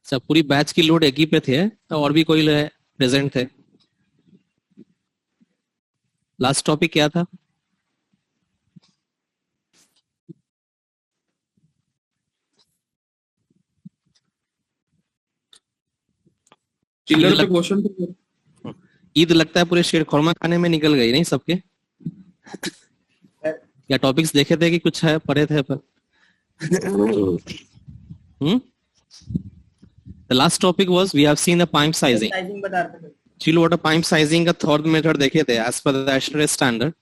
सब पूरी बैच की लोड एक ही पे थे और भी कोई प्रेजेंट थे? लास्ट टॉपिक क्या था? चिल्लर पे क्वेश्चन ईद लगता है पूरे शेर खुरमा खाने में निकल गई नहीं सबके? या टॉपिक्स देखे थे कि कुछ है पढ़े थे पर? The last topic was we have seen the pipe sizing. Chill water pipe sizing का थर्ड मेथड देखे थे एज पर द एस्टरे स्टैंडर्ड।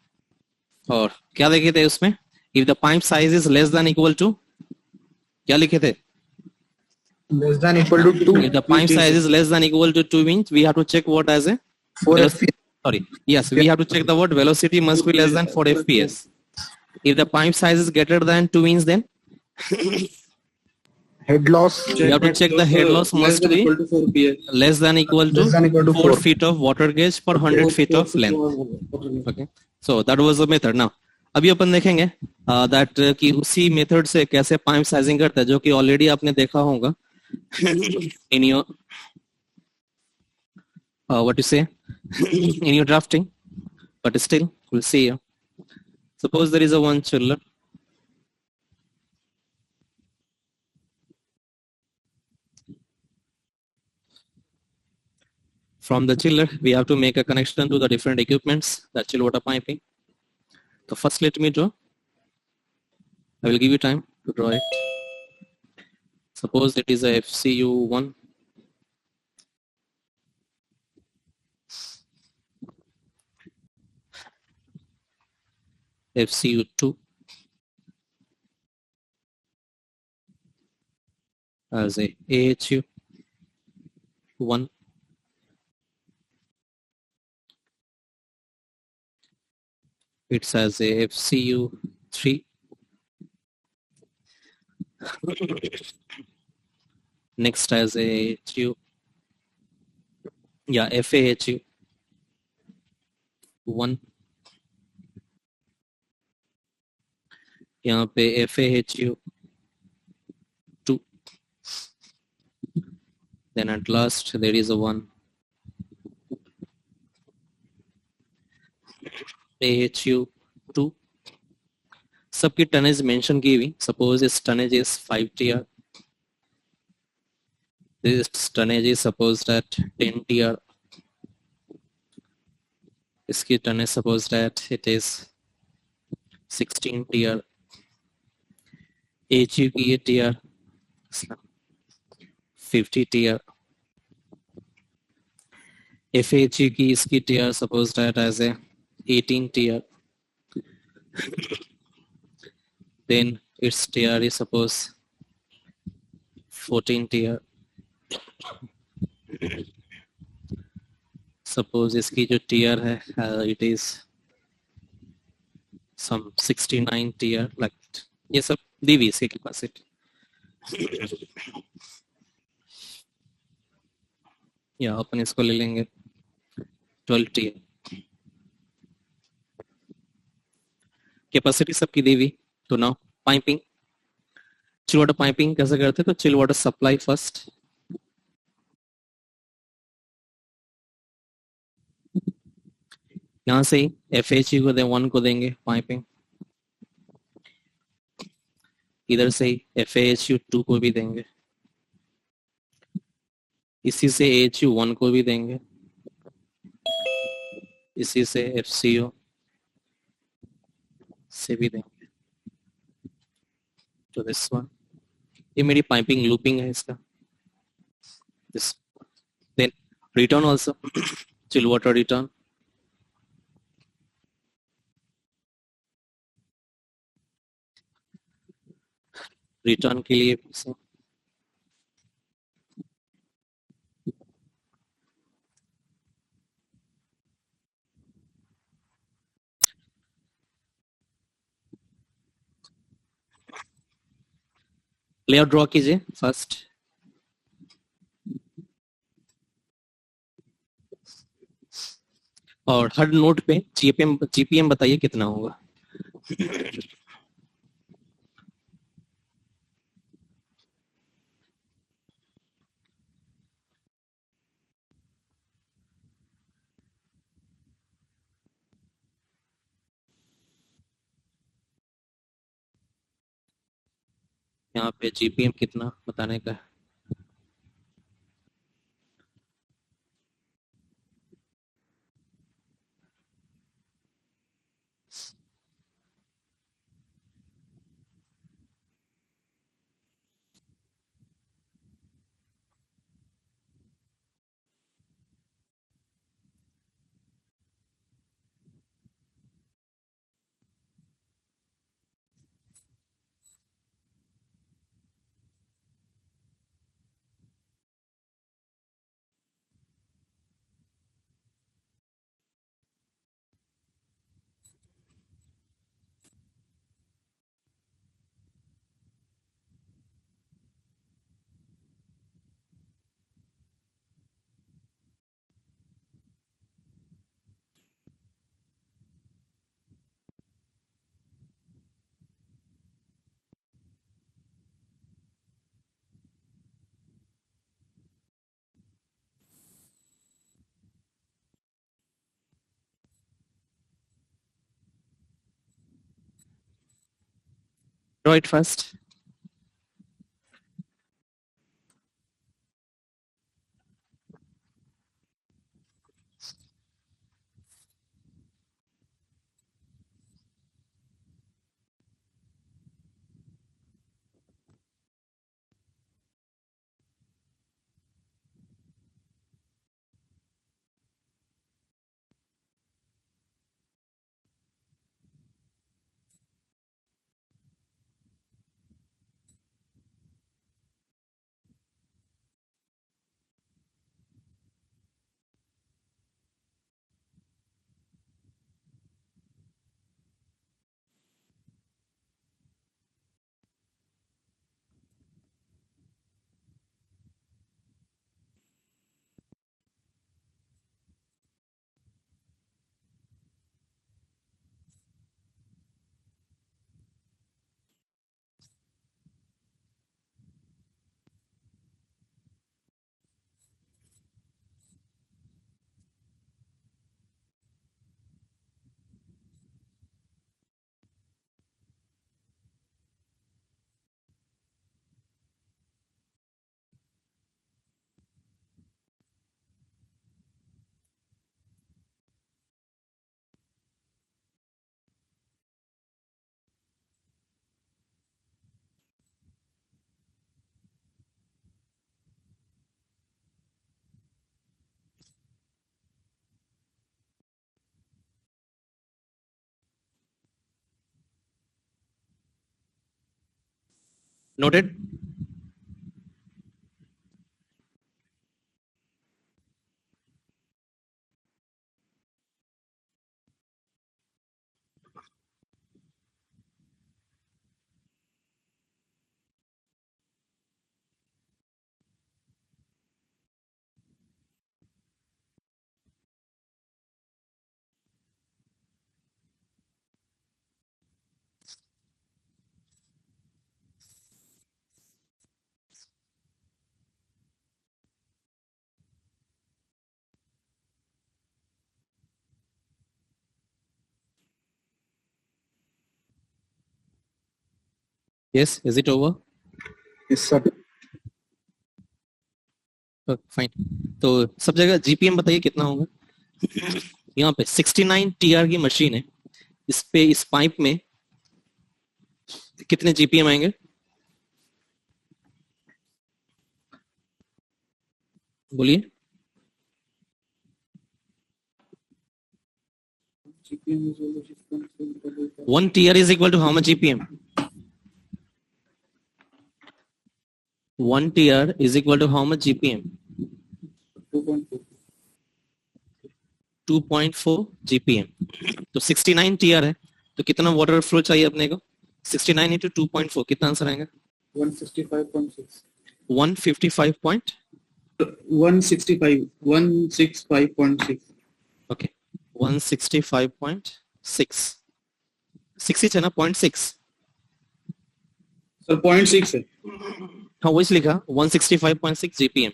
और क्या देखे थे उसमें? If the pipe size is less than equal to, क्या लिखे थे? less than equal to 2. If the pipe size is less than equal to 2 inch, we have to check what as a 4 velocity. Sorry, yes, we have to check the word velocity must be less than 4 fps. If the pipe size is greater than 2 inch, then head loss. we have to check the head loss must be less than equal to 4 feet of water gauge per 100 feet of length. Okay, so that was the method. Now अभी अपन देखेंगे that कि उसी method से कैसे pipe sizing करते हैं, जो कि ऑलरेडी आपने देखा होगा in your what you say in your drafting, but still we'll see here. Suppose there is a one chiller. From the chiller we have to make a connection to the different equipments, that chill water piping. So first let me draw. I will give you time to draw it. Suppose it is a FCU1. FCU2 as a AHU1. It's as a FCU3. Next as a HU, yeah, FAHU1. यहाँ पे FAHU2. Then at last there is a one AHU2. सबकी tonnage mention की हुई. Suppose इस tonnage is 5 TR. This tonnage is supposed at 10 TR. इसकी tonnage supposed at it is 16 TR. HU की ये TR 50 TR. FHU की इसकी TR supposed at as a 18 TR. Then its TR is suppose 14 TR. Suppose इसकी जो TR है it is some 69 TR. like ये सब दी हुई इसकी कैपेसिटी. या अपन इसको ले लेंगे 12 TR. कैपेसिटी सबकी दी हुई. तो now piping, chill water piping कैसे करते? तो चिल वाटर सप्लाई फर्स्ट. यहां से ही FHU को दे 1 को देंगे पाइपिंग. इधर से ही FAHU2 को भी देंगे. इसी से AHU1 को भी देंगे. इसी से FCO से भी देंगे. तो दिस वन, ये मेरी पाइपिंग लूपिंग है इसका. This then return also chill water return. Return के लिए लेआउट ड्रॉ कीजिए फर्स्ट. और हर नोट पे जीपीएम बताइए कितना होगा. यहाँ पे जीपीएम कितना बताने का है। Draw it first. Noted. Yes, is it over? Yes, sir. Fine. तो सब जगह जीपीएम बताइए कितना होगा। यहाँ पे 69 टीआर की मशीन है, इस पे इस पाइप में कितने जीपीएम आएंगे? बोलिए। 1 TR is equal to how much GPM? 1 TR is equal to how much GPM? 2.4 GPM। तो 69 TR है, तो कितना वाटर फ्लो चाहिए अपने को? 69 into 2.4 कितना आंसर आएगा? 165.6। 155 point 165.6। ओके, 165.6। 6 है ना, 0.6 सर 0.6 है। हाँ वही लिखा 165.6 जीपीएम।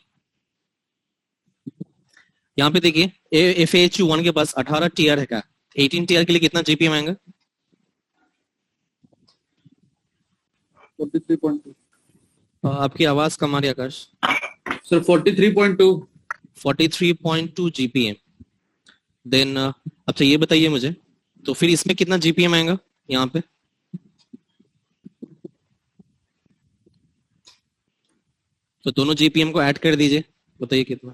यहाँ पे देखिए FAHU1 के पास 18 टीआर है का, 18 टीआर के लिए कितना जीपीएम आएगा? 43.2। आपकी आवाज कम आ रही है आकाश। Sir 43.2 43.2 GPM. देन अच्छा ये बताइए मुझे, तो फिर इसमें कितना जीपीएम आएगा यहाँ पे? तो दोनों जीपीएम को ऐड कर दीजिए, बताइए कितना।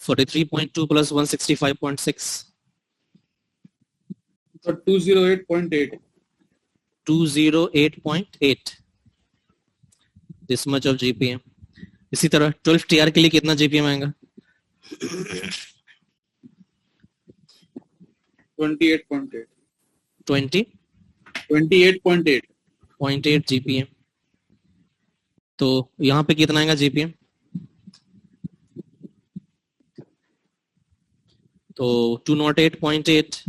43.2 plus 165.6 sir 208.8 208.8 this much of GPM. इसी तरह 12 टीआर के लिए कितना जीपीएम आएगा? 28.8 28.8 जीपीएम। तो यहाँ पे कितना आएगा जीपीएम? तो 208.8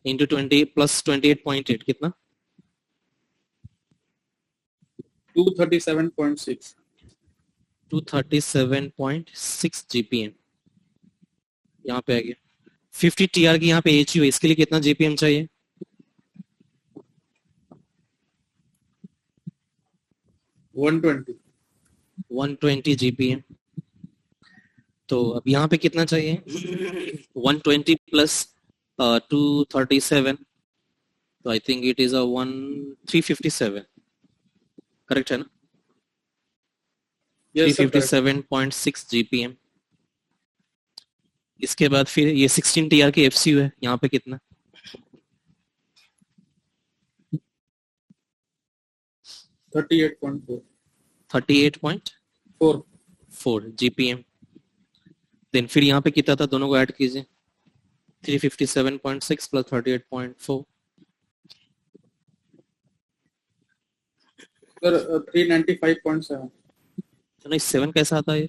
इंटू 20 प्लस 28.8 कितना? 237.6 237.6 जीपीएम यहाँ पे आ गया। 50 टीआर की यहाँ पे एचयू है, इसके लिए कितना जीपीएम चाहिए? 120 जीपीएम। तो अब यहाँ पे कितना चाहिए? 120 प्लस 237, तो I think it is a 357, correct है ना? yes, 357.6 GPM. इसके बाद फिर ये 16 टीआर की एफसीयू है, यहाँ पे कितना? 38.4 जीपीएम। देन फिर यहाँ पे कितना था, दोनों को ऐड कीजिए। 357.6 प्लस 38.4 सर 395.7 नहीं 7 कैसा आता है?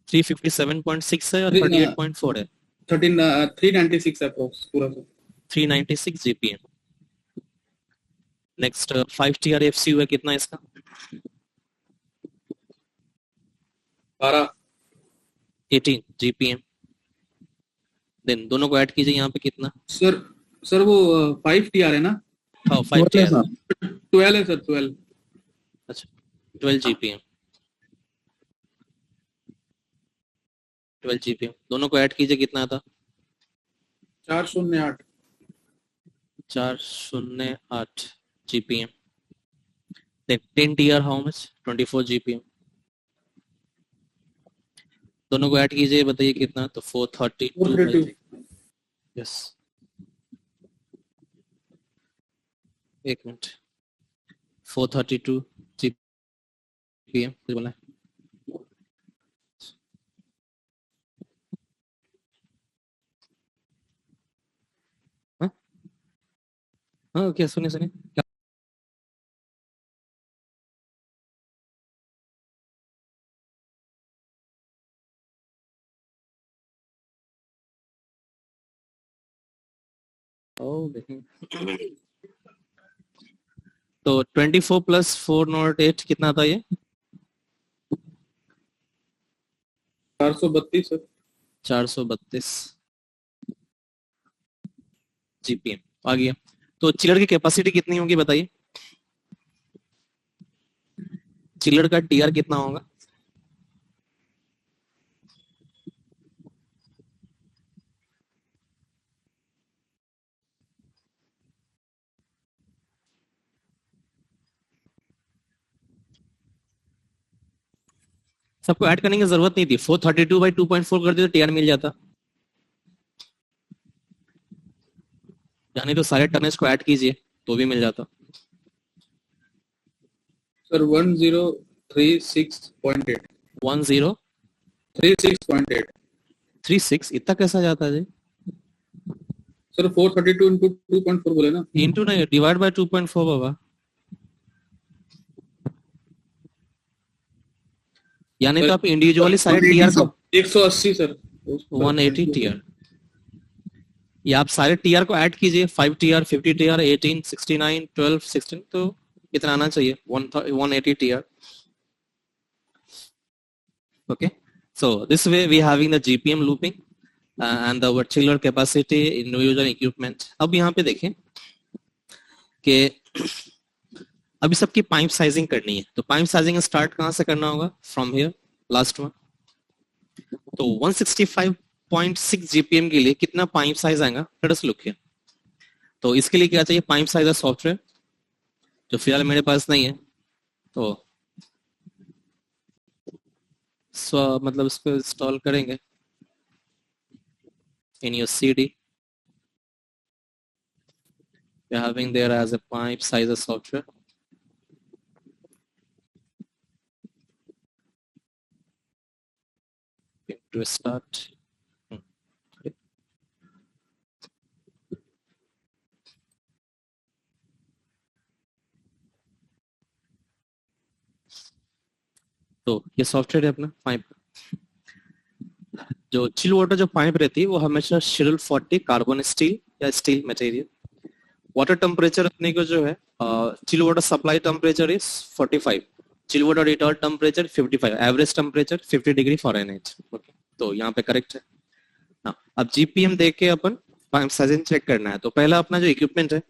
357.6 है और 38.4 है। 396 अप्रोक्स पूरा sir. 396 GPM. Next 5 TR FCU है, कितना इसका? 18 जीपीएम। देन दोनों को ऐड कीजिए, यहाँ पे कितना? सर वो 5 टीआर है ना? हाँ 5 टीआर 12 है सर 12। अच्छा 12 जीपीएम। 12 जीपीएम दोनों को ऐड कीजिए, कितना आता? 408 GPM. Then 10 TR how much? 24 GPM. दोनों को ऐड कीजिए, बताइए कितना? तो 432। यस एक मिनट, 432 जीपीएम बोला। हाँ क्या सुनिए क्या? तो 24 प्लस 408 कितना आता ये? 432 सर। 432 जीपीएम आ गया। तो चिलर की कैपेसिटी कितनी होगी बताइए? चिलर का टीआर कितना होगा? सबको ऐड करने की जरूरत नहीं थी, 432 बाई 2.4 कर दिए तो टीआर मिल जाता। यानी तो सारे टर्नेज को ऐड कीजिए तो भी मिल जाता। सर 1036.8 1036.8 36 इतना कैसा जाता है जी? सर 432 इंटू 2.4 बोले ना? इंटू नहीं, डिवाइड बाय 2.4 बाबा। यानी तो आप इंडिविजुअली सारे टीआर को 180 सर 180 टीआर, या आप सारे टीआर को ऐड कीजिए, 5 टीआर 50 टीआर 18 69 12 16, तो कितना आना चाहिए? 180 TR. Okay, so this way we having the GPM looping. and the vertical capacity in use and equipment. अब यहाँ पे देखें कि अभी सबकी पाइप साइजिंग करनी है, तो पाइप साइजिंग स्टार्ट कहाँ से करना होगा? From here, last one. तो 165.6 जीपीएम के लिए कितना पाइप साइज आएगा? Let us look here. तो इसके लिए क्या चाहिए? पाइप साइजर सॉफ्टवेयर, जो फिलहाल मेरे पास नहीं है, तो मतलब इसको इंस्टॉल करेंगे in your CD. You're having there as a pipe sizer software. To start. तो ये सॉफ्टवेयर है अपना पाइप। जो चिल वाटर जो पाइप रहती है वो हमेशा शेड्यूल 40 कार्बन स्टील या स्टील मटेरियल। वाटर टेम्परेचर अपने को जो है chill water supply temperature is 45, chill water return temperature 55, average temperature 50 degree Fahrenheit. Okay, तो यहाँ पे करेक्ट है। हाँ, अब जीपीएम देख के अपन पाइप साइजिंग चेक करना है। तो पहला अपना जो इक्विपमेंट है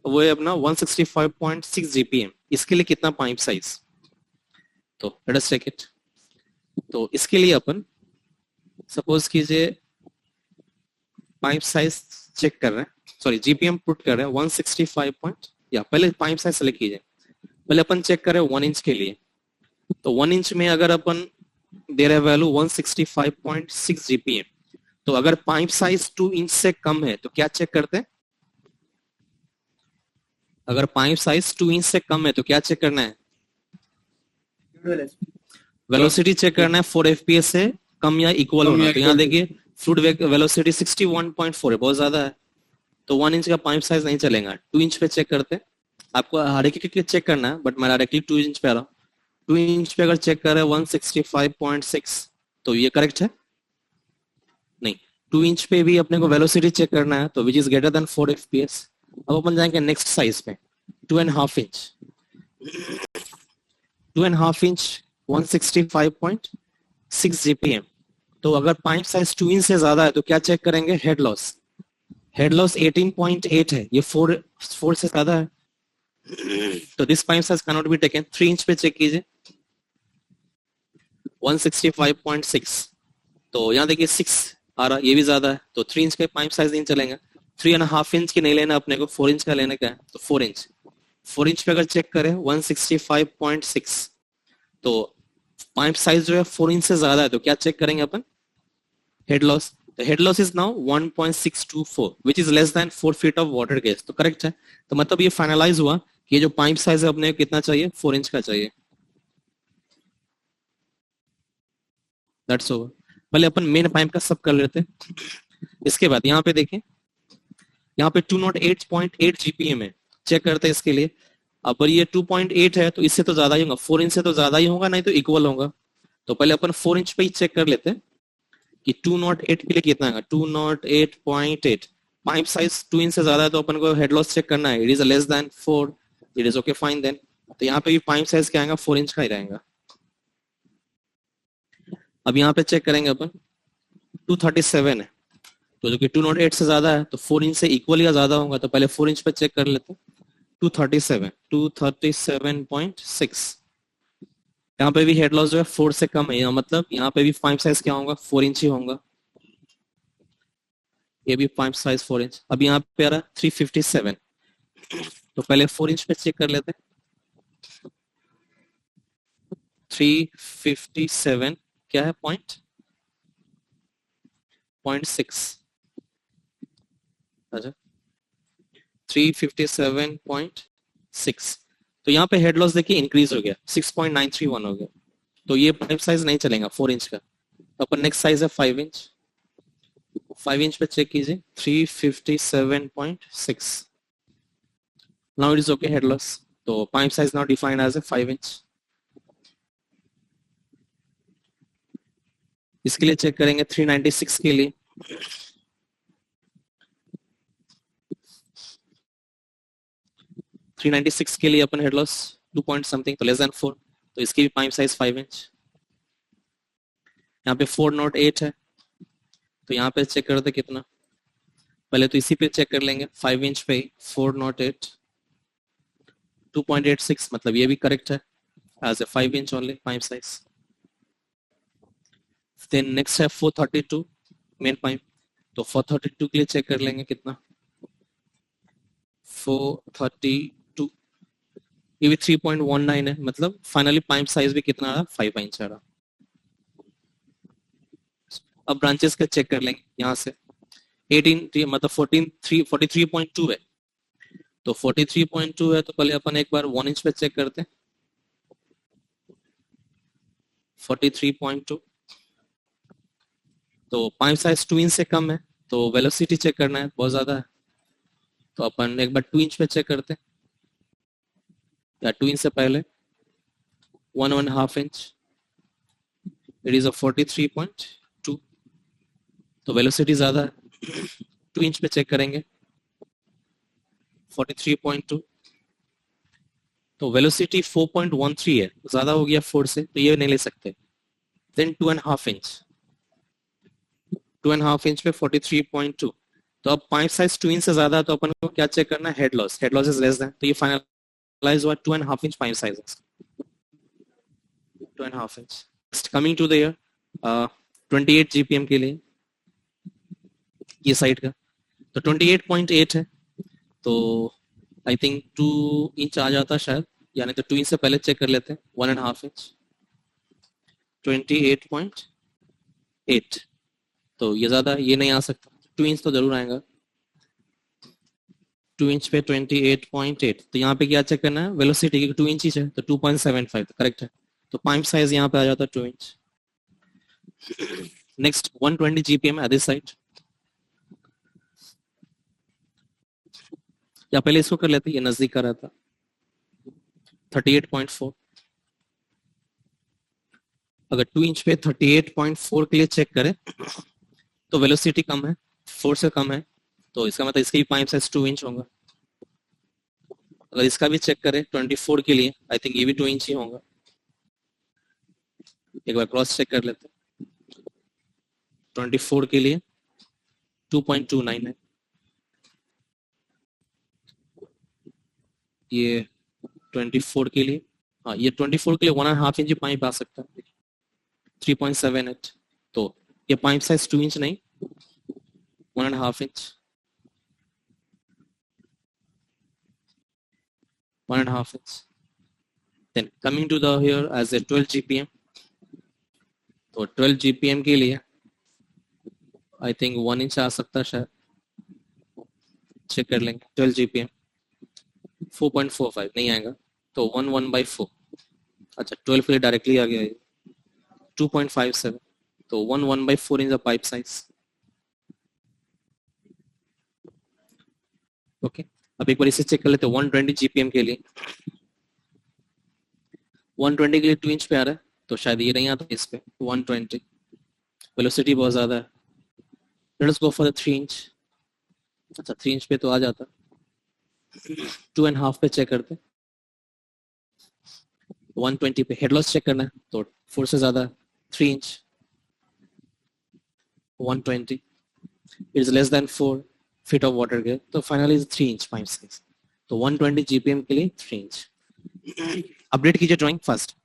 वो है अपना 165.6 जीपीएम। इसके लिए कितना पाइप साइज? तो लेट अस चेक इट। तो इसके लिए अपन सपोज कीजिए पाइप साइज चेक कर रहे हैं, सॉरी जीपीएम पुट कर रहे हैं 165 पॉइंट, या पहले पाइप साइज सेलेक्ट कीजिए। पहले अपन चेक कर रहे हैं 1 इंच के लिए। तो 1 इंच में अगर अपन दे रहे वैल्यू 165.6 जीपीएम, तो अगर पाइप साइज 2 इंच से कम है तो क्या चेक करते हैं? अगर पाइप साइज 2 इंच से कम है तो क्या चेक करना है? वेलोसिटी चेक करना है 4 fps से कम या इक्वल होना। तो यहाँ देखिए फ्लूइड वेलोसिटी 61.4 है, बहुत ज्यादा है, तो 1 इंच का पाइप साइज नहीं चलेगा। 2 इंच पे चेक करते हैं। आपको डायरेक्टली चेक करना है, बट मैं डायरेक्टली 2 इंच पे आ रहा हूँ। 2 इंच पे अगर चेक कर रहे हैं 165.6, तो ये करेक्ट है? नहीं, 2 इंच पे भी अपने को वेलोसिटी चेक करना है, तो which is greater than 4 fps। अब अपन जाएंगे नेक्स्ट साइज पे, 2.5 इंच। 2.5 inch 165.6 GPM. तो अगर पाइप साइज 2 इंच से ज्यादा है तो क्या चेक करेंगे? Head loss. हेड लॉस 18.8 है, ये 4 से ज्यादा है, तो this pipe size can not be taken. 3 inch पे चेक कीजिए 165.6, तो यहाँ देखिए 6 आ रहा, ये भी ज्यादा है, तो 3 इंच के पाइप साइज नहीं चलेगा। 3.5 इंच की नहीं लेना अपने को, 4 इंच का लेने का है, तो 4 इंच। 4 इंच पे अगर चेक करें 165.6, तो पाइप साइज जो है 4 इंच से ज्यादा है, तो क्या चेक करेंगे अपन? Head loss. The head loss is now 1.624, which is less than 4 feet of water gauge. तो करेक्ट है। तो मतलब ये फाइनलाइज हुआ कि ये जो पाइप साइज है अपने कितना चाहिए? 4 इंच का चाहिए। That's over. पहले अपन मेन पाइप का सब कर लेते हैं। इसके बाद यहाँ पे देखें, यहाँ पे 208.8 जीपीएम है, चेक करते हैं इसके लिए। अब ये 2.8 है तो इससे तो ज्यादा ही होगा, 4 इंच से तो ज्यादा ही होगा, नहीं तो इक्वल होगा। तो पहले अपन 4 इंच पे ही चेक कर लेते हैं कि 208 के लिए कितना है। 208.8, पाइप साइज 2 इंच से ज्यादा है तो अपन को हेड लॉस चेक करना है। It is less than 4, it is okay, fine then. तो यहाँ पे भी पाइप साइज क्या आएगा? 4 इंच का ही रहेगा। अब यहाँ पे चेक करेंगे अपन 237 है, तो जो कि 208 से ज्यादा है, तो 4 इंच से इक्वल या ज्यादा होगा, तो पहले 4 इंच पे चेक कर लेते हैं। 237.6, यहाँ पे भी हेड लॉस जो है 4 से कम है, मतलब यहाँ पे भी पाइप साइज क्या होगा? 4 इंच ही होगा। ये भी पाइप साइज 4 इंच। अब यहाँ पे आ रहा 357, तो पहले 4 इंच पे चेक कर लेते हैं। 357 क्या है? 0.6। अच्छा, 357.6, तो यहाँ पे हेड लॉस देखिए इंक्रीज हो गया, 6.931 हो गया। तो ये पाइप साइज नहीं चलेगा 4 इंच का। तो अपन नेक्स्ट साइज है 5 इंच। 5 इंच पे चेक कीजिए 357.6। Now it is okay head loss. तो pipe size now defined as a 5 inch. इसके लिए चेक करेंगे 396 के लिए। $396 के लिए अपन हेड लॉस 2 पॉइंट समथिंग, तो लेस देन 4, तो इसकी भी पाइप साइज 5 इंच। यहाँ पे 408 है, तो यहाँ पे चेक करते कितना, पहले तो इसी पे चेक कर लेंगे 5 इंच पे 408 2.86, मतलब ये भी करेक्ट है as a 5 inch only pipe size. Then next है 432 मेन पाइप, तो 432 के लिए चेक कर लेंगे कितना, 432 ये भी 3.19 है, मतलब फाइनली पाइप साइज भी कितना आ रहा, 5 इंच आ रहा। अब ब्रांचेस का चेक कर लेंगे यहाँ से 18 मतलब 43.2 है, तो 43.2 है तो पहले अपन एक बार 1 इंच पे चेक करते हैं 43.2, तो पाइप साइज 2 इंच से कम है, तो वेलोसिटी चेक करना है बहुत ज्यादा है, तो अपन एक बार 2 इंच पे चेक करते हैं, या 2 इंच से पहले 1.5 इंच, इट इज अ 43.2, तो वेलोसिटी ज्यादा है 2 इंच पे चेक करेंगे 43.2, तो वेलोसिटी 4.13 है, ज्यादा हो गया 4 से, तो ये नहीं ले सकते। देन 2.5 इंच 2.5 इंच पे 43.2, तो अब पाइप साइज 2 इंच से ज्यादा है, तो अपन को क्या चेक करना है, head loss is less than, तो ये फाइनलाइज हुआ 2.5 inch pipe size 2.5 inch. Next coming to the year 28 GPM के लिए ये साइड का, तो 28.8 है, तो आई थिंक 2 इंच आ जाता शायद, यानी तो 2 इंच से पहले चेक कर लेते हैं 1.5 इंच 28.8, तो ये ज्यादा ये नहीं आ सकता, 2 इंच तो जरूर आएगा 2 इंच पे 28.8, तो यहाँ पे क्या चेक करना है, वेलोसिटी की 2 इंच ही है तो 2.75 तो करेक्ट है, तो पाइप साइज यहाँ पे आ जाता है 2 inch. Next 120 GPM at this side, या पहले इसको कर लेते, ये नजदीक का रहता 38.4, अगर 2 इंच पे 38.4 के लिए चेक करें तो वेलोसिटी कम है 4 से कम है, तो इसका मतलब इसका भी पाइप साइज 2 इंच होगा। अगर इसका भी चेक करें 24 के लिए, आई थिंक ये भी 2 इंच ही होगा, एक बार क्रॉस चेक कर लेते हैं 24 के लिए 2.29 है, ये 24 के लिए, हाँ ये 24 के लिए 1.5 इंच पाइप आ सकता है 3.78, तो ये पाइप साइज 2 इंच नहीं 1.5 inch 1.5 inch. Then coming to the here as a 12 GPM, तो 12 जीपीएम के लिए आई थिंक 1 इंच आ सकता है शायद, चेक कर लेंगे 12 जीपीएम 4.45 नहीं आएगा, तो 1/4, अच्छा 12 के लिए डायरेक्टली आ गया ये 2.57, तो 1/4 in the pipe size. Okay, अब एक बार इसे चेक कर लेते हैं 120 जीपीएम के लिए, 120 के लिए 2 इंच पे आ रहा है, तो शायद ये नहीं आता इस पे 120, वेलोसिटी बहुत ज्यादा है, let's go for the 3 inch, अच्छा 3 इंच पे तो आ जाता, 2.5 पे चेक करते 120 पे, हेड लॉस चेक करना है तो 4 से ज्यादा 3 inch 120 is less than 4 feet of water गया, तो finally is 3 inch pipe size, तो 120 जीपीएम के लिए 3 इंच। अपडेट कीजिए drawing first.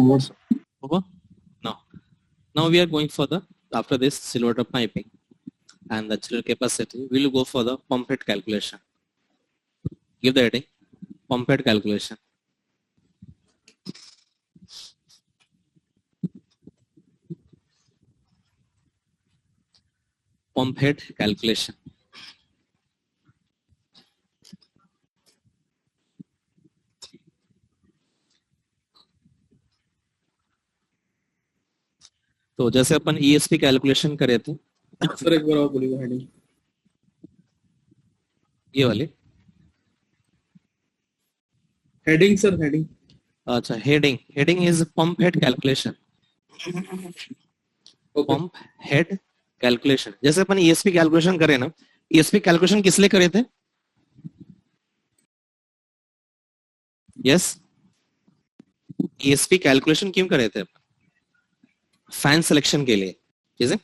Over? No. Now we are going for the, after this silver drop piping and the chiller capacity, we will go for the pump head calculation. Give the heading, pump head calculation. Pump head calculation. तो जैसे अपन ESP calculation करे थे, sir एक बार और बोलिए heading, ये वाली heading sir, heading. अच्छा, heading is pump head calculation. Pump head calculation, जैसे अपन ESP कैलकुलेशन करे ना, ESP कैलकुलेशन किस लिए करे थे? यस, ESP कैलकुलेशन क्यों करे थे? फैन सिलेक्शन के लिए, ठीक है।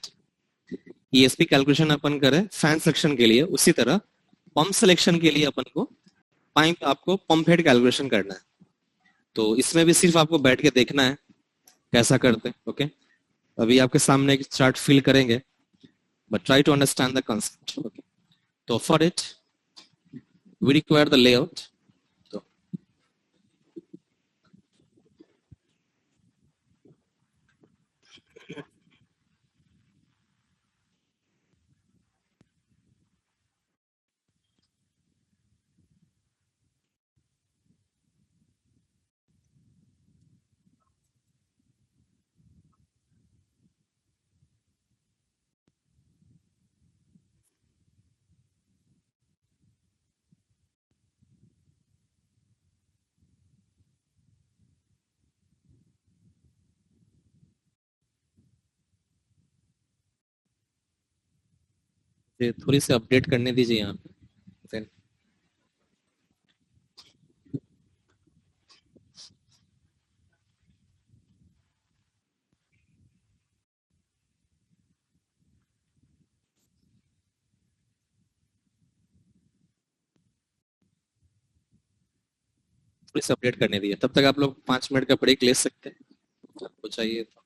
ESP कैलकुलेशन अपन करे फैन सिलेक्शन के लिए, उसी तरह पंप सिलेक्शन के लिए अपन को आपको पंप हेड कैलकुलेशन करना है। तो इसमें भी सिर्फ आपको बैठ के देखना है कैसा करते हैं, ओके। अभी आपके सामने एक चार्ट फिल करेंगे, but try to understand the concept, okay. तो for it we require the layout. तो थोड़ी सी अपडेट करने दीजिए यहाँ पे। थोड़ी सी अपडेट करने दीजिए, तब तक आप लोग 5 मिनट का ब्रेक ले सकते हैं आपको चाहिए तो।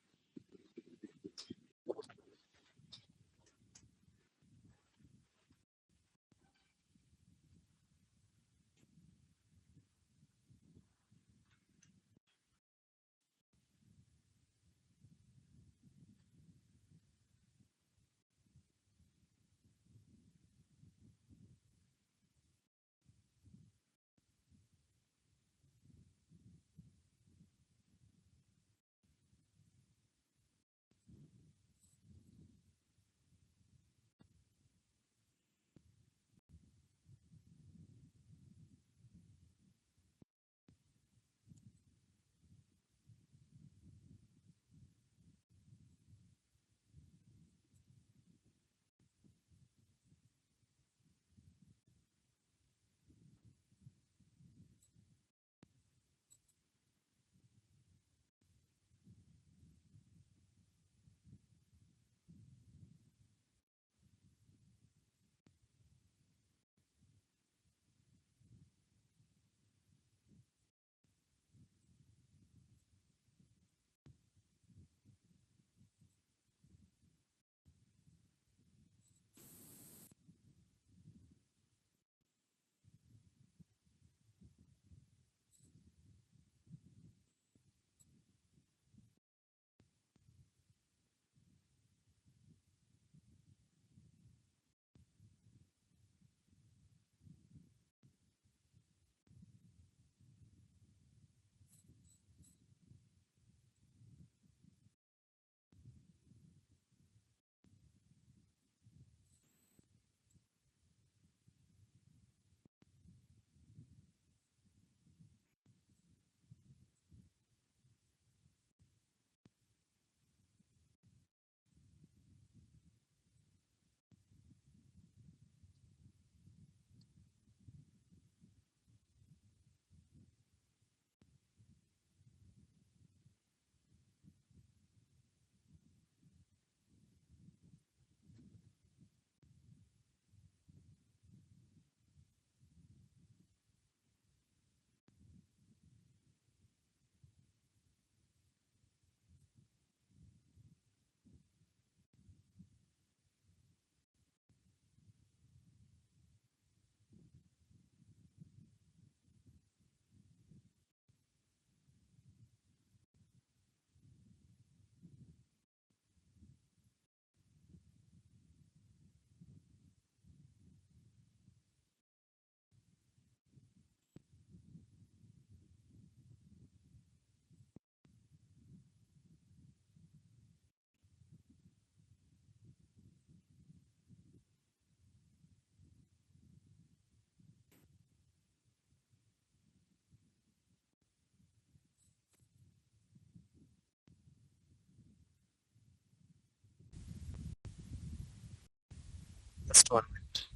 1 minute.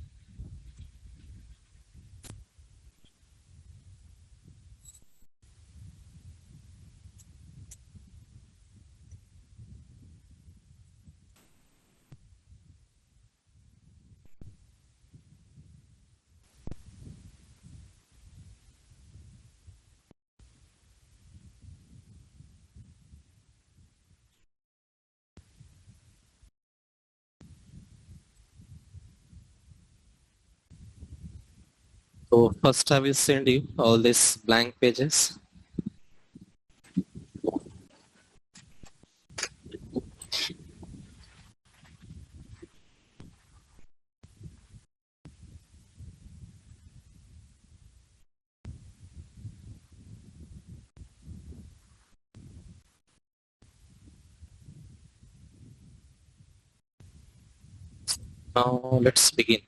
So first I will send you all these blank pages. Now let's begin.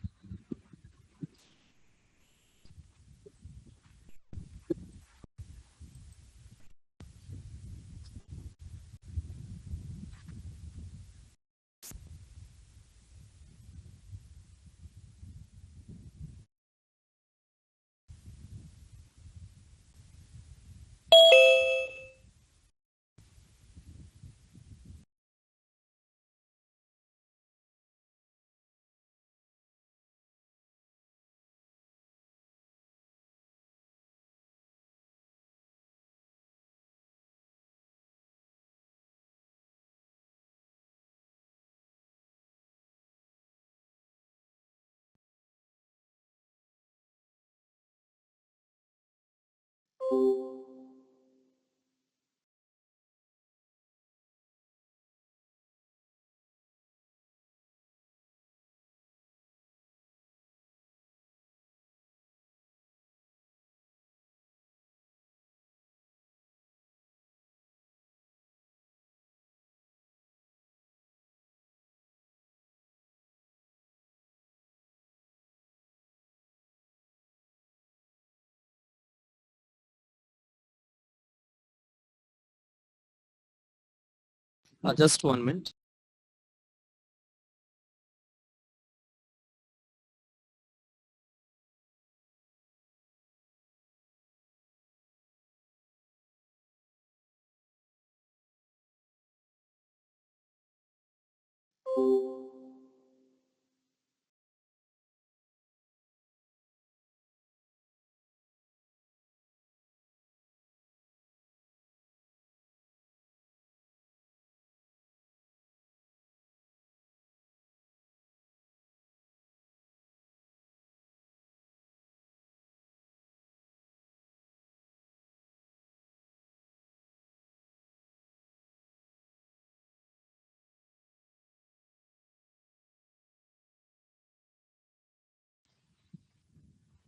Just 1 minute.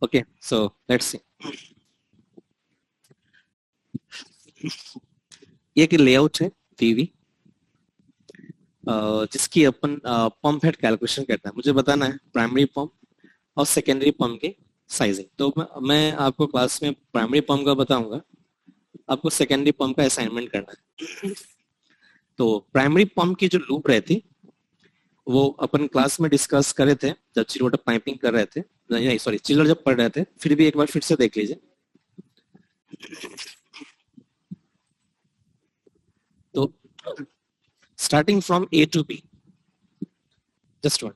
Okay, so let's see. ये एक लेआउट है टीवी जिसकी अपन पंप हेड कैलकुलेशन करता है. मुझे बताना है प्राइमरी पंप और सेकेंडरी पंप की साइजिंग. तो मैं आपको क्लास में प्राइमरी पंप का बताऊंगा, आपको सेकेंडरी पंप का असाइनमेंट करना है. तो प्राइमरी पंप की जो लूप रहती वो अपन क्लास में डिस्कस कर रहे थे जब चिल वाटर पाइपिंग कर रहे थे, नहीं सॉरी चिलर जब पढ़ रहे थे. फिर भी एक बार फिर से देख लीजिए. तो starting from A to B, just one.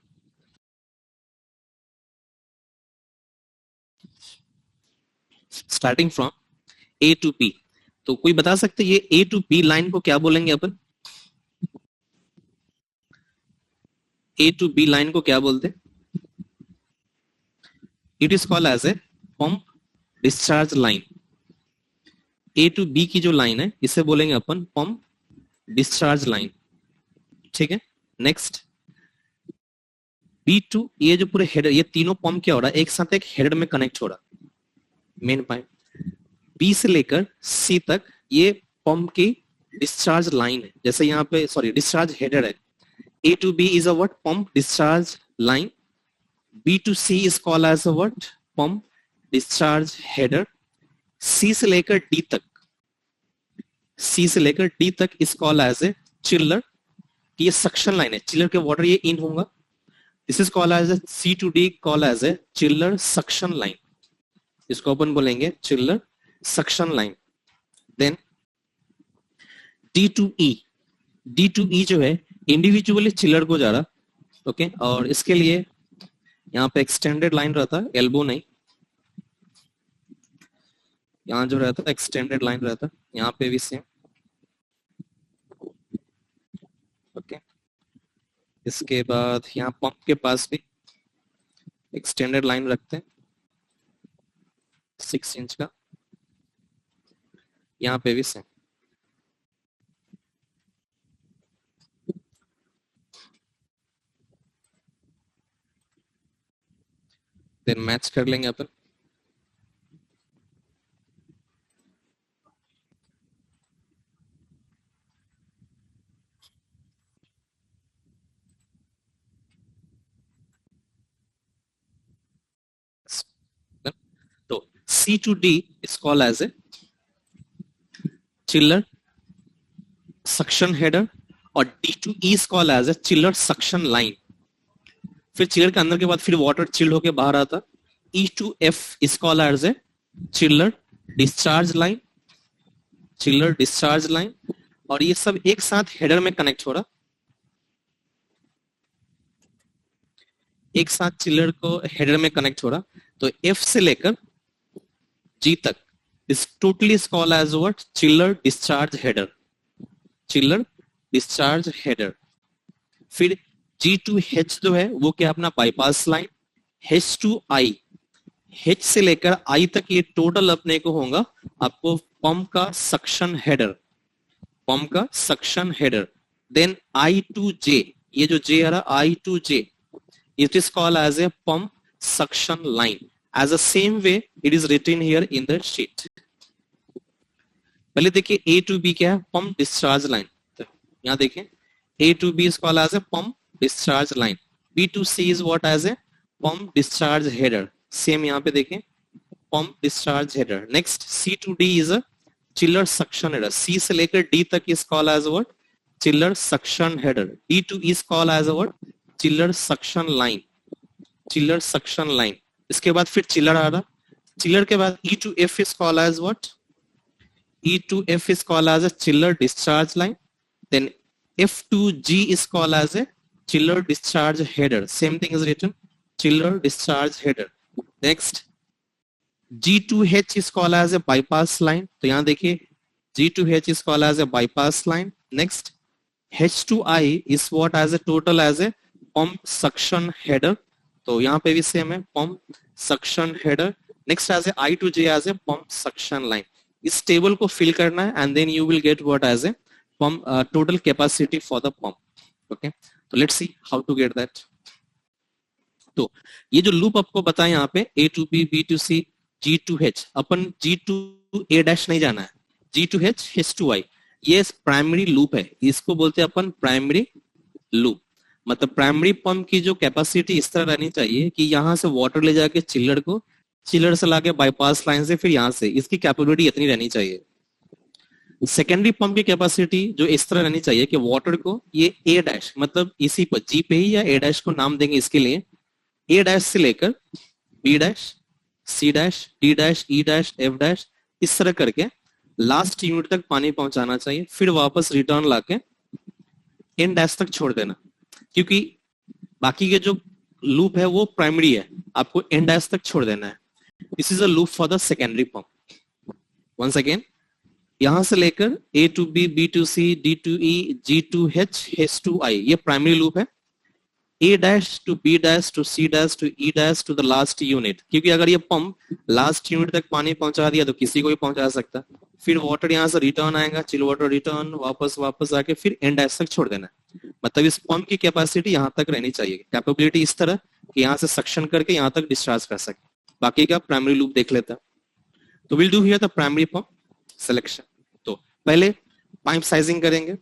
Starting from A to B. तो कोई बता सकते ये ए टू बी लाइन को क्या बोलेंगे अपन? ए टू बी लाइन को क्या बोलते? It is called as a pump discharge line. A to B की जो लाइन है इसे बोलेंगे अपन पंप डिस्चार्ज लाइन. ठीक है. नेक्स्ट बी टू, ये जो पूरे हेडर, ये तीनों पंप क्या हो रहा है एक साथ एक हेडर में कनेक्ट हो रहा. मेन पाइप बी से लेकर सी तक ये पंप की डिस्चार्ज लाइन है. जैसे यहाँ पे सॉरी डिस्चार्ज हेडर है. A to B is a what? Pump discharge line. B to C is called as a what? Pump discharge header. C से लेकर D तक, C से लेकर D तक is called as a chiller. ये suction line है. Chiller के water ये इन होगा this is called as C2D, called as a chiller suction line. इसको अपन बोलेंगे chiller suction line. Then D2E, D2E जो है इंडिविजुअली चिलर को जा रहा. ओके, और इसके लिए यहाँ पे एक्सटेंडेड लाइन रहता है, एल्बो नहीं. यहाँ जो रहता है एक्सटेंडेड लाइन रहता है, यहाँ पे भी सेम. ओके, इसके बाद यहाँ पंप के पास भी एक्सटेंडेड लाइन रखते हैं 6 इंच का, यहाँ पे भी सेम. देन मैच कर लेंगे अपन. तो C2D is called as a chiller suction header और D2E is called as a chiller suction line. फिर चिलर के अंदर के बाद फिर वाटर चिल्ड होके बाहर आता. E2F is called as a chiller discharge line, chiller discharge line. और ये सब एक साथ हेडर में कनेक्ट हो रहा, एक साथ चिलर को हेडर में कनेक्ट हो रहा. तो F से लेकर G तक इस totally called as what, chiller discharge header, chiller discharge header. फिर G2H जो है वो क्या अपना बाईपास लाइन. H2I, H से लेकर I तक ये टोटल अपने को होगा आपको पंप का सक्शन हेडर, पंप का सक्शन हेडर. देन I2J, ये जो J आ रहा I2J, it is called as a pump suction line. As the same way it is written here in the sheet. पहले देखिए A to B क्या है, pump discharge line. तो यहाँ देखिए A to B is called as a pump discharge line. B to C is what as a pump discharge header. Same यहाँ पे देखें pump discharge header. Next C to D is a chiller suction header. C से लेकर D तक is called as what, chiller suction header. D to E is called as what, chiller suction line, chiller suction line. इसके बाद फिर chiller आ रहा. Chiller के बाद E2F is called as what, E2F is called as a chiller discharge line. Then F2G is called as a chiller discharge header. Same thing is written, chiller discharge header. Next G2H is called as a bypass line. तो यहाँ देखिए G2H is called as a bypass line. Next H2I is what as a total as a pump suction header. तो यहाँ पे भी same है, pump suction header. Next as a I2J as a pump suction line. इस table को fill करना है and then you will get what as a pump total capacity for the pump. Okay, तो let's see how to get that. तो ये जो loop आपको बताया यहाँ पे A to B, B to C, G to H, upon G to A dash नहीं जाना है, G to H, H to I, ये प्राइमरी लूप है. इसको बोलते हैं अपन प्राइमरी लूप. मतलब प्राइमरी पंप की जो कैपेसिटी इस तरह रहनी चाहिए कि यहाँ से वाटर ले जाके चिलर को, चिलर से लाके बाईपास लाइन से फिर यहाँ से, इसकी कैपेबिलिटी इतनी रहनी चाहिए. सेकेंडरी पंप की कैपेसिटी जो इस तरह रहनी चाहिए कि वाटर को ये A डैश, मतलब इसी पर G पे ही या A डैश को नाम देंगे इसके लिए, A डैश से लेकर B dash, C dash, D dash, E dash, F dash, इस तरह करके लास्ट यूनिट तक पानी पहुंचाना चाहिए. फिर वापस रिटर्न लाके एन डैश तक छोड़ देना, क्योंकि बाकी के जो लूप है वो प्राइमरी है, आपको एन डैश तक छोड़ देना है. This is a loop for the secondary pump. Once again यहां से लेकर A to B, B to C, D to E, G to H, H to I, ये प्राइमरी लूप है. A dash two B dash two C dash two E dash to the last unit, क्योंकि अगर ये pump last unit तक पानी पहुंचा दिया तो किसी को भी पहुंचा सकता. फिर वाटर यहाँ से रिटर्न आएगा, चिल वाटर रिटर्न, वापस आके फिर एंड डैश तक छोड़ देना. मतलब इस पंप की कैपेसिटी यहाँ तक रहनी चाहिए, कैपेबिलिटी इस तरह कि यहाँ से सक्शन करके यहाँ तक डिस्चार्ज कर सके. बाकी का प्राइमरी लूप देख लेता. तो will do here the primary pump selection. तो पहले पाइप साइजिंग करेंगे,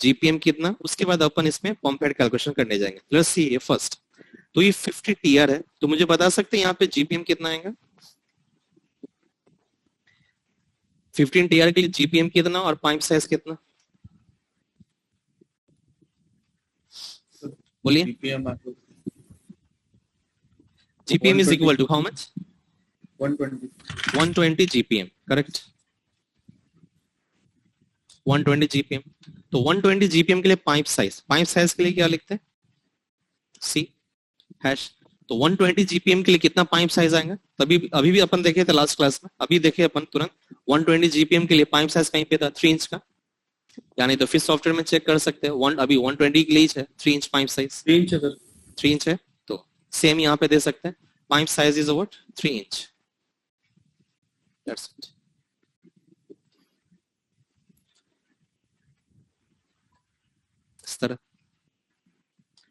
जीपीएम कितना, उसके बाद अपन इसमें पंप हेड कैलकुलेशन करने जाएंगे. लेट्स सी ये फर्स्ट. तो ये 50 टीआर है, तो मुझे बता सकते हैं यहाँ पे जीपीएम कितना आएगा. 15 टीआर के लिए जीपीएम कितना और पाइप साइज कितना, बोलिए. GPM is equal to how much? 120. 120 GPM, correct? 120 GPM. तो 120 GPM के लिए पाइप साइज के लिए क्या लिखते हैं? C hash. तो 120 GPM के लिए कितना पाइप साइज आएगा? तभी अभी भी अपन देखे थे लास्ट क्लास में, अभी देखे अपन तुरंत 120 GPM के लिए पाइप साइज कहीं पे था 3 इंच का, यानी तो फिर सॉफ्टवेयर में चेक कर सकते हैं. अभी 120 के लिए है 3 इंच पाइप साइज. 3 इंच है सर. 3 इंच है तो सेम यहाँ पे दे सकते हैं. Pipe size is what? 3 inch. That's it. इस तरह.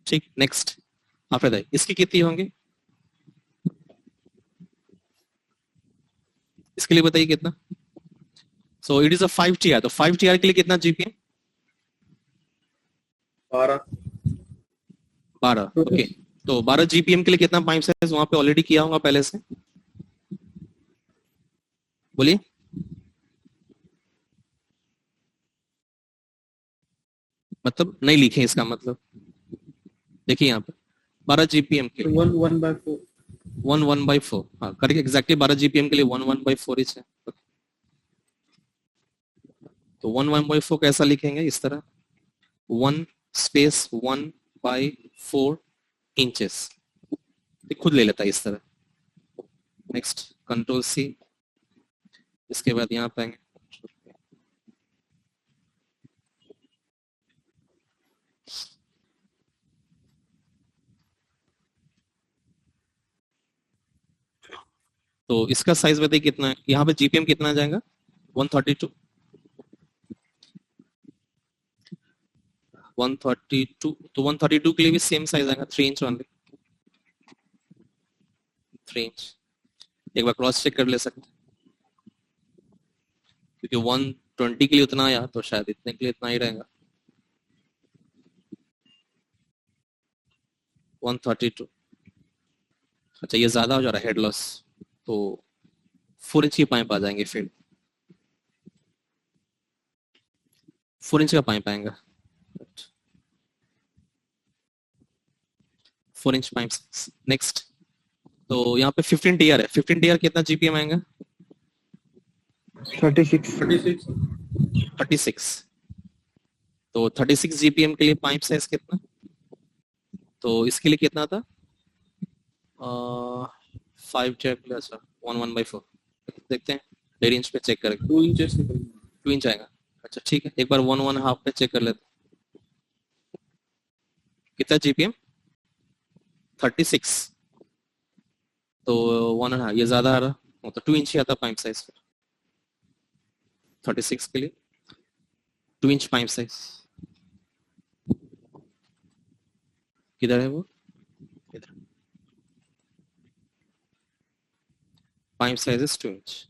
ठीक. नेक्स्ट आफ्टर दैट इसकी कितनी होंगे? इसके लिए बताइए कितना. So it is a 5 TR. तो 5 TR के लिए कितना GPM? 12. ओके. तो 12 GPM के लिए कितना पाइप साइज वहां पे ऑलरेडी किया होगा पहले से? बोलिए. मतलब नहीं लिखे इसका मतलब. देखिए यहाँ पे 12 GPM के 1/4. 1/4. हाँ करेक्ट. एग्जैक्टली 12 GPM के लिए 1/4 इंच है. तो 1/4 कैसा लिखेंगे? इस तरह 1 स्पेस 1/4 इंचेस. खुद ले लेता है इस तरह. Next control C. इसके बाद यहाँ पे आएंगे तो इसका साइज बताइए कितना है. यहाँ पे GPM कितना आ जाएगा? 132. 132. तो 132 के लिए भी सेम साइज आएगा 3 इंच ओनली. 3 इंच. एक बार क्रॉस चेक कर ले सकते हैं क्योंकि 120 के लिए उतना आया तो शायद इतने के लिए इतना ही रहेगा. 132. अच्छा ये ज्यादा हो जा रहा है हेड लॉस. तो 4 इंच की पाइप आ जाएंगे. फिर 4 इंच का पाइप आएगा. 4 इंच पाइप. नेक्स्ट. तो यहाँ पे 15 TR है. 15 TR कितना GPM आएगा? 36. तो 36 GPM के लिए पाइप साइज कितना? तो इसके लिए कितना था? 5 TR के लिए. अच्छा 1/4 देखते हैं. 1.5 इंच पे चेक करेंगे. 2 इंचेस. 2 इंच आएगा. अच्छा ठीक है. एक बार 1.5 पे चेक कर लेते. कितना GPM? 36. तो 1.5 ये ज्यादा आ रहा. तो 2 इंच ही आता पाइप साइज. 36 के लिए 2 इंच पाइप साइज. किधर है वो? इधर. Pipe size is 2 inch.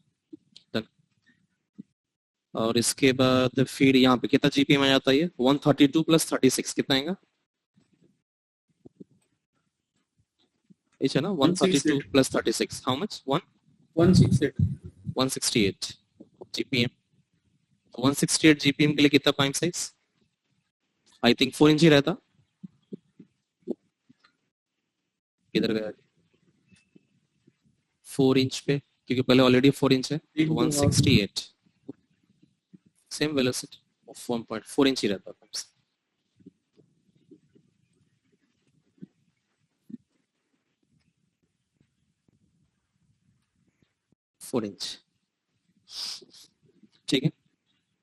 और इसके बाद फिर यहाँ पे कितना GPM आ जाता है? ये 132 + 36 कितना आएगा? है ना 132 + 36 हाउ मच? 168 GPM. 168 GPM के लिए कितना pipe size? I think 4 inch ही रहता. किधर गया? 4 इंच पे क्योंकि पहले ऑलरेडी 4 इंच है. 168 सेम वेलोसिटी ऑफ 1.4 इंच ही रहता है. 4 इंच. ठीक है.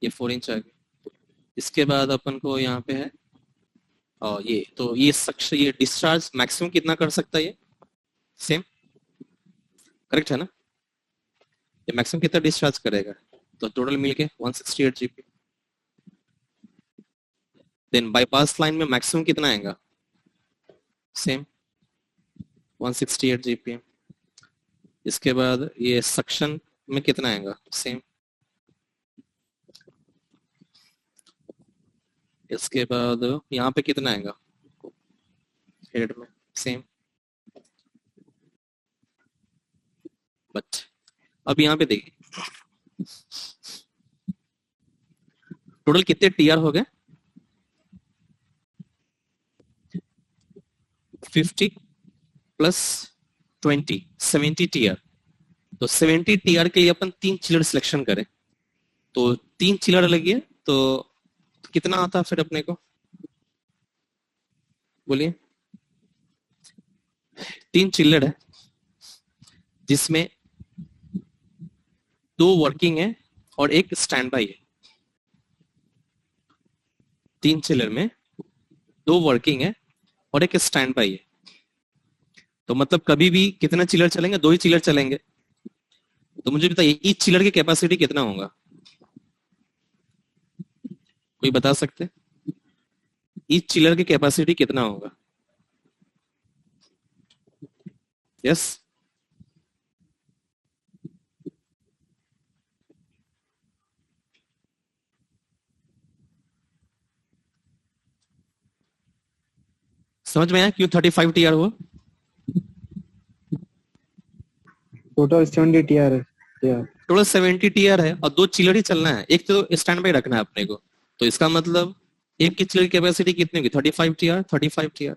ये 4 इंच आ गया. इसके बाद अपन को यहाँ पे है और ये तो ये डिस्चार्ज मैक्सिमम कितना कर सकता है? ये सेम करेक्ट है ना. ये मैक्सिमम कितना डिस्चार्ज करेगा? तो टोटल मिलके 168 GPM. देन बाईपास लाइन में मैक्सिमम कितना आएगा? Same 168 GPM. इसके बाद ये सक्शन में कितना आएगा? सेम. इसके बाद यहाँ पे कितना आएगा? हेड में सेम. बट अब यहाँ पे देखिए टोटल कितने TR हो गए? 50 + 70 टीआर। तो 70 टीआर के लिए अपन 3 चिलर सिलेक्शन करें, तो 3 चिलर लगी है, तो कितना आता फिर अपने को, बोलिए। 3 चिल्लर है जिसमें 2 वर्किंग है और एक स्टैंड बाई है। 3 चिलर में 2 वर्किंग है और एक स्टैंड बाई है। तो मतलब कभी भी कितना चिलर चलेंगे, 2 ही चिलर चलेंगे। तो मुझे बताइए ईच चिलर की कैपेसिटी कितना होगा, कोई बता सकते? ईच चिलर की कैपेसिटी कितना होगा? यस, समझ में आया क्यों 35 टीआर हुआ? टोटल 70 टीआर है। टोटल 70 टीआर है और 2 चिलर ही चलना है, एक तो स्टैंड बाई रखना है अपने को। तो इसका मतलब एक की चिलर की कैपेसिटी कितनी होगी? 35 टीआर। 35 टीआर।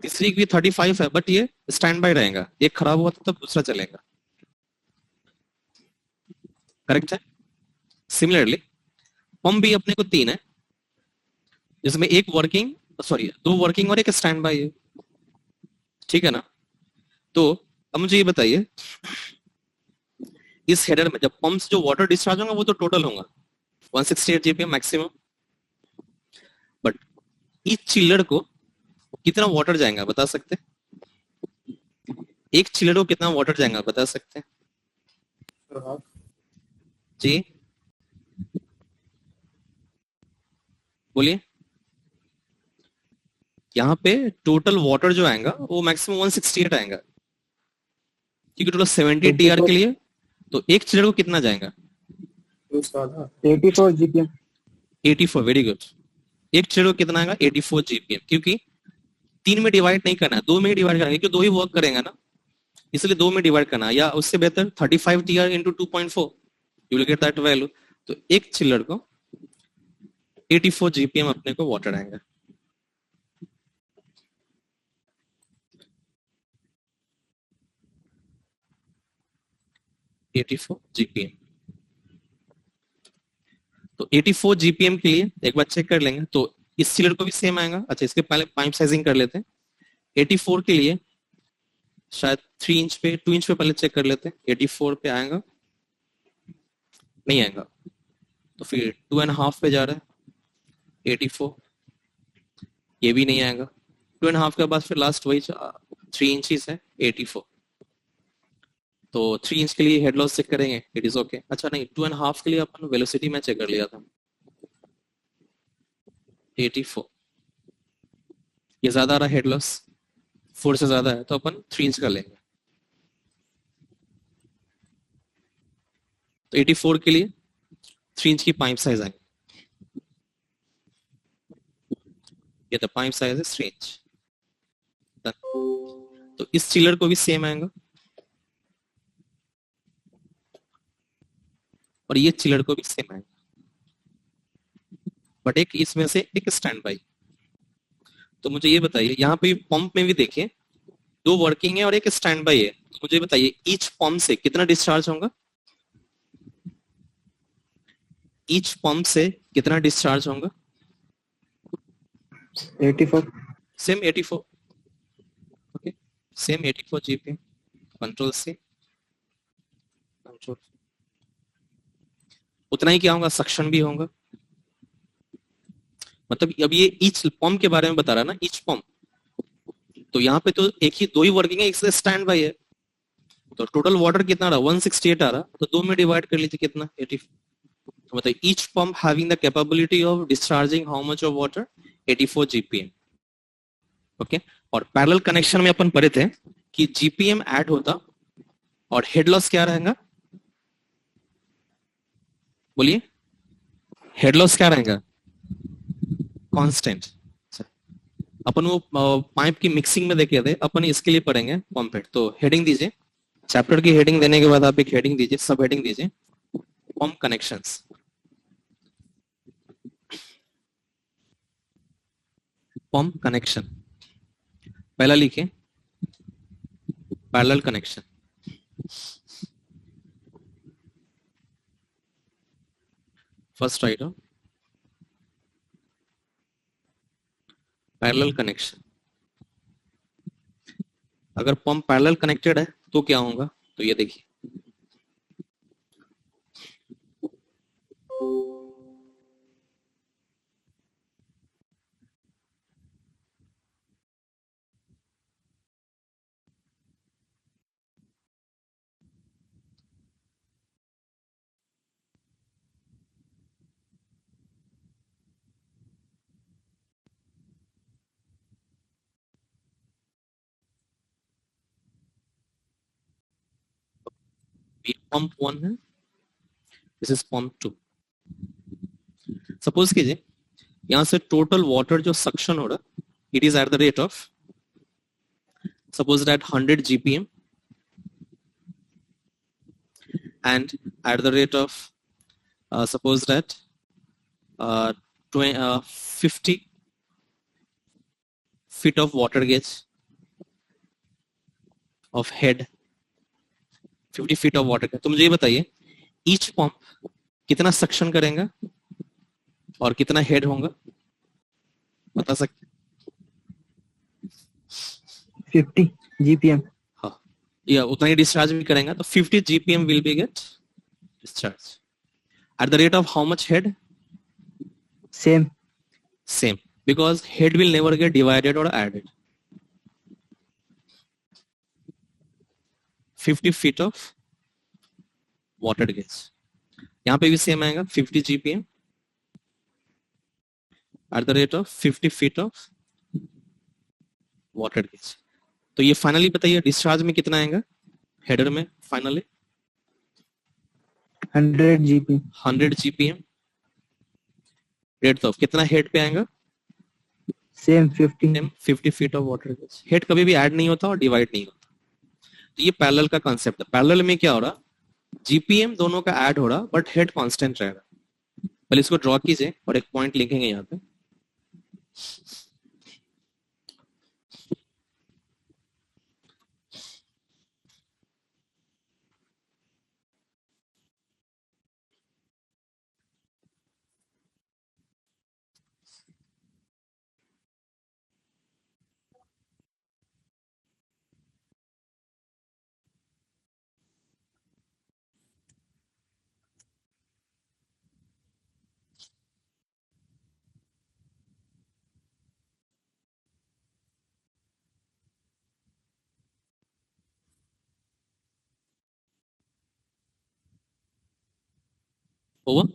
तीसरी की भी 35 है, बट ये स्टैंड बाई रहेगा, एक खराब हुआ तो तब दूसरा चलेगा। करेक्ट है। सिमिलरली पंप भी अपने को 3 है, जिसमें एक वर्किंग, सॉरी 2 वर्किंग और एक स्टैंड बाई है, ठीक है ना? तो अब मुझे ये बताइए, इस हेडर में जब पंप्स जो वाटर डिस्चार्ज होंगे वो तो टोटल होगा 168 जीपीएम मैक्सिमम, बट इस चिल्लर को कितना वाटर जाएगा बता सकते? एक चिल्लर को कितना वाटर जाएगा बता सकते जी? बोलिए। यहाँ पे टोटल वाटर जो आएगा वो मैक्सिमम 168 आएगा, क्योंकि टोटल 70 टीआर के लिए। तो एक चिल्लर को कितना जाएगा? 84 जीपीएम। 84, very good. एक चिल्लर को कितना आएगा? 84 जीपीएम, क्योंकि 3 में डिवाइड नहीं करना, 2 में डिवाइड करना, क्योंकि 2 ही वर्क करेंगे ना, इसलिए 2 में डिवाइड करना, या उससे बेहतर 35 TR into 2.4, you will get that value. तो एक चिल्लर को 84 जीपीएम अपने को वाटर आएगा। जीपीएम। तो 84 जीपीएम के लिए एक बार चेक कर लेंगे, तो इस चिलर को भी सेम आएगा। अच्छा, इसके पहले पाइप साइजिंग कर लेते हैं। 84 के लिए शायद 3 इंच पे, 2 इंच पे पहले चेक कर लेते हैं। 84 पे आएगा, नहीं आएगा, तो फिर 2.5 पे जा रहा है 84, ये भी नहीं आएगा। 2.5 के बाद फिर लास्ट वही 3 इंचेस है 84। तो 3 इंच के लिए हेड लॉस चेक करेंगे, इट इज ओके। अच्छा नहीं, 2.5 के लिए अपन वेलोसिटी में चेक कर लिया था 84, ये ज्यादा आ रहा है हेड लॉस, 4 से ज्यादा है, तो अपन 3 इंच का लेंगे। तो 84 के लिए 3 इंच की पाइप साइज आएगी, ये तो पाइप साइज है 3 इंच। तो इस चिलर को भी सेम आएगा और ये चिलर को भी सेम आएगा, बट एक इसमें से एक स्टैंड बाई। तो मुझे ये बताइए, यहाँ पे पंप में भी देखिए 2 वर्किंग है और एक स्टैंड बाई है। तो मुझे बताइए ईच पंप से कितना डिस्चार्ज होगा? ईच पंप से कितना डिस्चार्ज होगा? 84। Same 84, okay, same 84 GPM. Control से कंट्रोल, उतना ही क्या होगा, सक्शन भी होगा। मतलब अब ये ईच पंप के बारे में बता रहा ना, ईच पंप। तो यहाँ पे तो एक ही 2 ही वर्किंग है, एक से स्टैंड बाई है, तो टोटल वाटर कितना आ रहा? 168 आ रहा, तो 2 में डिवाइड कर लीजिए कितना? 84। तो मतलब each pump having the capability of discharging how much of water? 84 GPM. Okay. और पैरेलल कनेक्शन में अपन पढ़े थे कि जीपीएम ऐड होता और हेड लॉस क्या रहेगा? बोलिए, हेड लॉस क्या रहेगा? कांस्टेंट। अपन वो पाइप की मिक्सिंग में देखे थे, अपन इसके लिए पढ़ेंगे पंप हेड। तो हेडिंग दीजिए, चैप्टर की हेडिंग देने के बाद आप एक हेडिंग दीजिए, सब हेडिंग दीजिए, पंप कनेक्शंस। Pump connection. पहला लिखे parallel connection. First right parallel connection. अगर पंप पैरेलल कनेक्टेड है तो क्या होगा, तो ये देखिए ये पंप 1 है, दिस इज पंप 2. सपोज कीजिए यहां से टोटल वाटर जो सक्शन हो रहा, it is at the rate of suppose that 100 GPM and at the rate of suppose that 50 feet of water gauge of head, 50 feet of water. तो मुझे ये बताइए ईच पंप कितना सक्शन करेगा और कितना हेड होगा, बता सकते? 50 GPM. हाँ, या उतना ही डिस्चार्ज भी करेगा तो 50 GPM will be get discharge at the rate of how much head? Same. Same, because head will never get divided or added. 50 feet of water gauge, यहाँ पे भी सेम आएगा 50 GPM at the rate of 50 feet of water gauge. तो ये finally बताइए discharge में कितना आएगा हेडर में finally? 100 GPM. 100 GPM. Rate of कितना हेड पे आएगा? Same 50. 50 feet of water gas. Head कभी भी ऐड नहीं होता और डिवाइड नहीं होता. तो ये पैरेलल का कांसेप्ट है. पैरेलल में क्या हो रहा, जीपीएम दोनों का ऐड हो रहा बट हेड कांस्टेंट रह रहा. पहले इसको ड्रॉ कीजिए और एक पॉइंट लिखेंगे यहाँ पे. ओवर.